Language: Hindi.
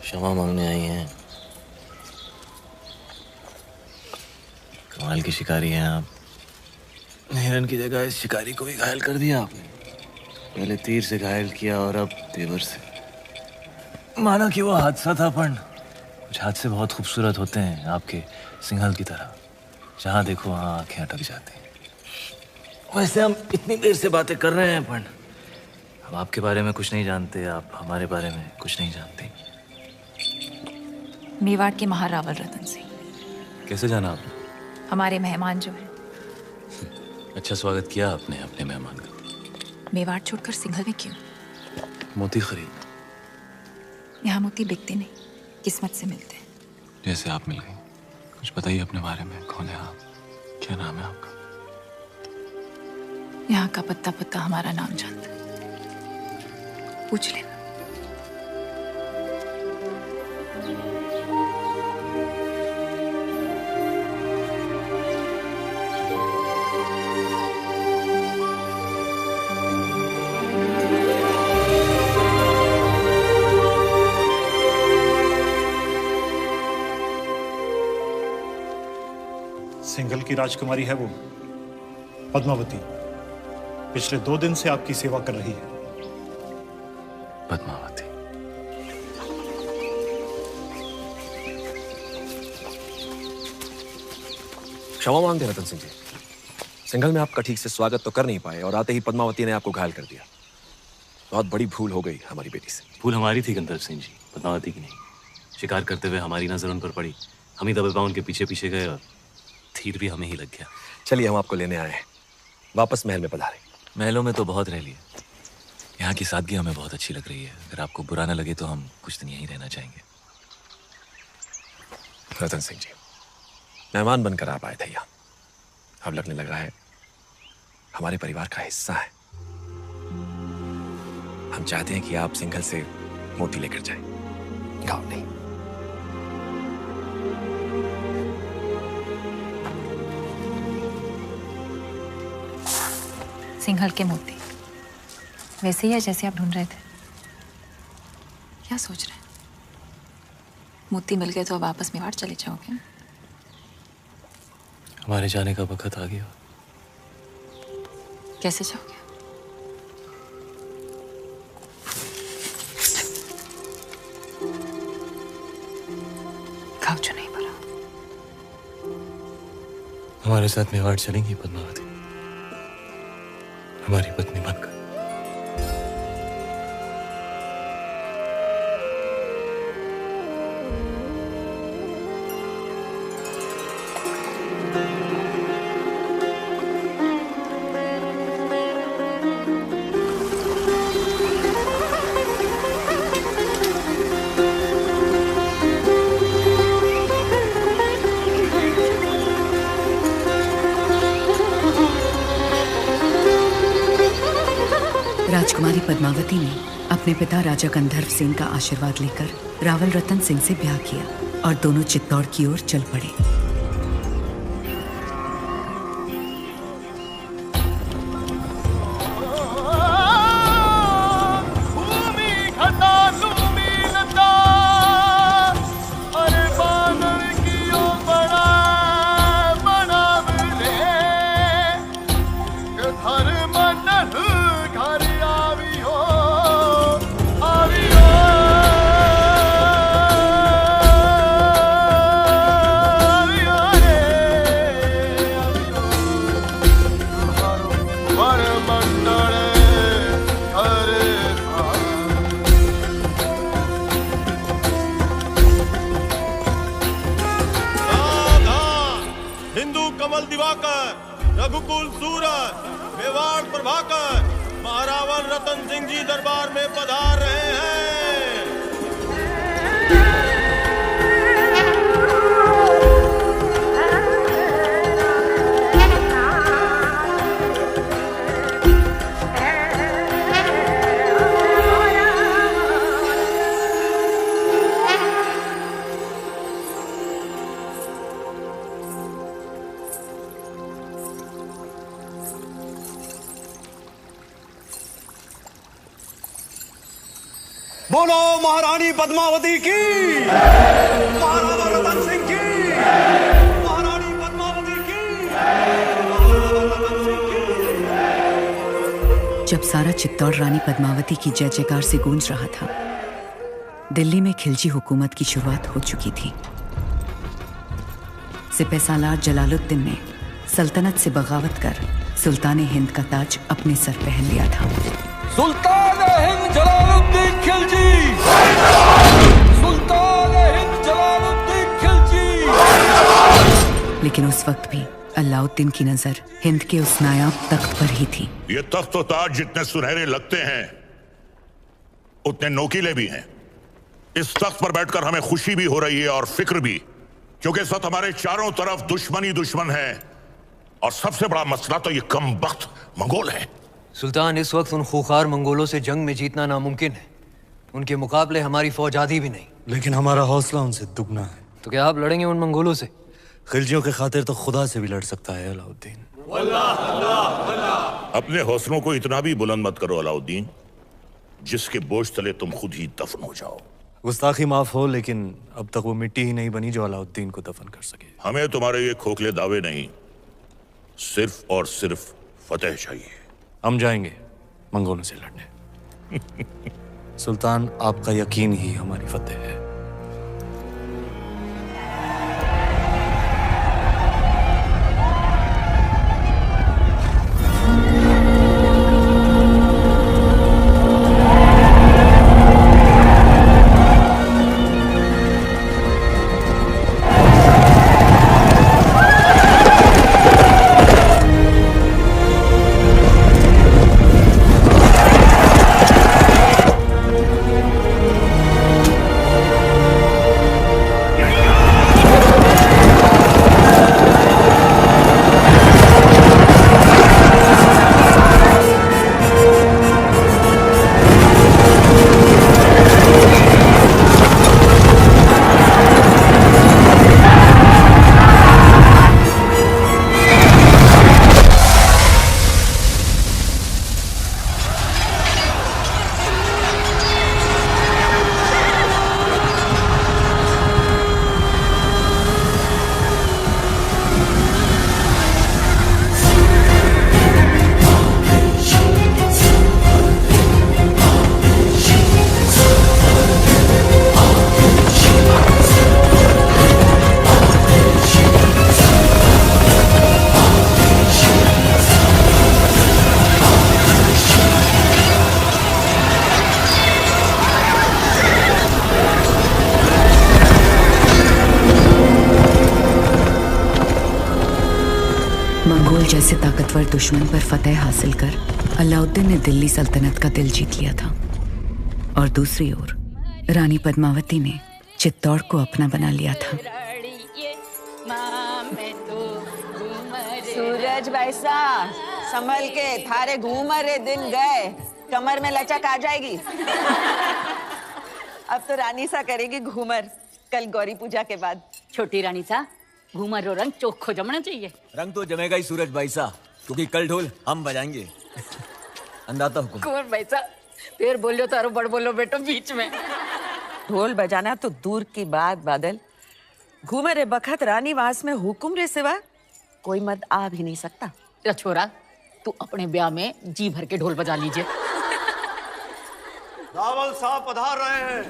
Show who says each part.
Speaker 1: क्षमा मांगने आई हैं। कमाल की शिकारी हैं आप। हिरन की जगह इस शिकारी को भी घायल कर दिया आपने। पहले तीर से घायल किया और अब तेवर से। माना कि वो हादसा था, पर कुछ हादसे बहुत खूबसूरत होते हैं, आपके सिंघल की तरह। जहां देखो वहां आंखें अटक जाती हैं। वैसे हम इतनी देर से बातें कर रहे हैं, पर हम आपके बारे में कुछ नहीं जानते, आप हमारे बारे में कुछ नहीं जानते।
Speaker 2: मेवाड़ के महारावल रतन सिंह
Speaker 1: कैसे जाना आपने?
Speaker 2: हमारे मेहमान जो है।
Speaker 1: अच्छा स्वागत किया आपने अपने मेहमान का।
Speaker 2: मेवाड़ छोड़कर सिंघल में क्यों?
Speaker 1: मोती खरीद।
Speaker 2: यहाँ मोती बिकते नहीं, किस्मत से मिलते हैं।
Speaker 1: जैसे आप मिल गई। कुछ बताइए अपने बारे में, कौन है आप, क्या नाम है आपका?
Speaker 2: यहाँ का पत्ता पत्ता हमारा नाम जानता है, पूछ लेना।
Speaker 3: सिंघल की राजकुमारी है वो पद्मावती। पिछले 2 दिन से आपकी सेवा कर रही है।
Speaker 1: पद्मावती।
Speaker 4: क्षमा मांगते रतन सिंह जी, सिंघल में आपका ठीक से स्वागत तो कर नहीं पाए और आते ही पद्मावती ने आपको घायल कर दिया। बहुत बड़ी भूल हो गई हमारी बेटी से।
Speaker 1: भूल हमारी थी गंधर्व सिंह जी, पद्मावती की नहीं। शिकार करते हुए हमारी नजर उन पर पड़ी, हम ही दबे पांव उनके पीछे पीछे गए और तीर भी हमें ही लग गया।
Speaker 4: चलिए हम आपको लेने आए हैं, वापस महल में पधारें।
Speaker 1: महलों में तो बहुत रह लिए, यहाँ की सादगी हमें बहुत अच्छी लग रही है। अगर आपको बुरा ना लगे तो हम कुछ दिन यहीं रहना चाहेंगे।
Speaker 4: रतन सिंह जी, मेहमान बनकर आप आए थे यहाँ, अब लगने लगा है हमारे परिवार का हिस्सा है। हम चाहते हैं कि आप सिंघल से मोती लेकर जाएं, गाँव नहीं।
Speaker 2: सिंघल के मोती वैसे ही है जैसे आप ढूंढ रहे थे? क्या सोच रहे हैं? मोती मिल गए तो अब वापस मेवाड़ चले जाओगे?
Speaker 1: हमारे जाने का वक्त आ गया।
Speaker 2: कैसे जाओगे? घाव जो नहीं भरा।
Speaker 1: हमारे साथ मेवाड़ चलेंगी पद्मावती, हमारी पत्नी बनकर।
Speaker 5: राजकुमारी पद्मावती ने अपने पिता राजा गंधर्व सिंह का आशीर्वाद लेकर रावल रतन सिंह से ब्याह किया और दोनों चित्तौड़ की ओर चल पड़े।
Speaker 6: रघुकुल सूरत मेवाड़ प्रभाकर महारावल रतन सिंह जी दरबार में पधार रहे हैं।
Speaker 3: बोलो महारानी पद्मावती की, महाराणा रतन सिंह की, महारानी पद्मावती की, महाराणा रतन सिंह की।
Speaker 5: जब सारा चित्तौड़ रानी पद्मावती की जय जयकार से गूंज रहा था, दिल्ली में खिलजी हुकूमत की शुरुआत हो चुकी थी। सिपहसालार जलालुद्दीन ने सल्तनत से बगावत कर सुल्तान हिंद का ताज अपने सर पहन लिया था।
Speaker 4: सुल्तान हिंद जलालुद्दीन खिलजी, सुल्तान हिंद जलालुद्दीन खिलजी।
Speaker 5: लेकिन उस वक्त भी अलाउद्दीन की नजर हिंद के उस नायाब तख्त पर ही थी।
Speaker 7: ये तख्त और ताज जितने सुनहरे लगते हैं उतने नोकीले भी हैं। इस तख्त पर बैठकर हमें खुशी भी हो रही है और फिक्र भी, क्योंकि इस वक्त हमारे चारों तरफ दुश्मन ही दुश्मन है और सबसे बड़ा मसला तो ये कमबख्त मंगोल है।
Speaker 8: सुल्तान, इस वक्त उन खूंखार मंगोलों से जंग में जीतना नामुमकिन है। उनके मुकाबले हमारी फौज आधी भी नहीं।
Speaker 9: लेकिन हमारा हौसला उनसे दुगना है।
Speaker 8: तो क्या आप लड़ेंगे उन मंगोलों से?
Speaker 9: खिलजियों के खातिर तो खुदा से भी लड़ सकता है अलाउद्दीन।
Speaker 7: अपने हौसलों को इतना भी बुलंद मत करो अलाउद्दीन, जिसके बोझ तले तुम खुद ही दफन हो जाओ।
Speaker 9: गुस्ताखी माफ हो, लेकिन अब तक वो मिट्टी ही नहीं बनी जो अलाउद्दीन को दफन कर सके।
Speaker 7: हमें तुम्हारे ये खोखले दावे नहीं, सिर्फ और सिर्फ फतेह चाहिए।
Speaker 9: हम जाएंगे मंगोलों से लड़ने। सुल्तान, आपका यकीन ही हमारी फतेह है।
Speaker 5: मंगोल जैसे ताकतवर दुश्मन पर फतेह हासिल कर अलाउद्दीन ने दिल्ली सल्तनत का दिल जीत लिया था, और दूसरी ओर रानी पद्मावती ने चित्तौड़ को अपना बना लिया था।
Speaker 10: सूरज वैसा संभल के, थारे घूमरे दिन गए, कमर में लचक आ जाएगी। अब तो रानी सा करेगी घूमर, कल गौरी पूजा के बाद।
Speaker 11: छोटी रानी सा घूमर रो रंग चोखो जमना चाहिए।
Speaker 1: रंग तो जमेगा ही सूरज भाई सा, क्योंकि कल ढोल हम बजाएंगे। अंदाता हुकुम।
Speaker 11: कुंवर भाई सा फिर बोलो तारो बड़ बोलो बेटो बीच में।
Speaker 10: ढोल बजाना तो दूर की बात बादल, घूमरे बखत रानी वास में हुकुम रे सिवा कोई मत आ भी नहीं सकता।
Speaker 11: या छोरा, तू अपने ब्याह में जी भर के ढोल बजा लीजिए।
Speaker 3: रावल साहब पधार रहे हैं।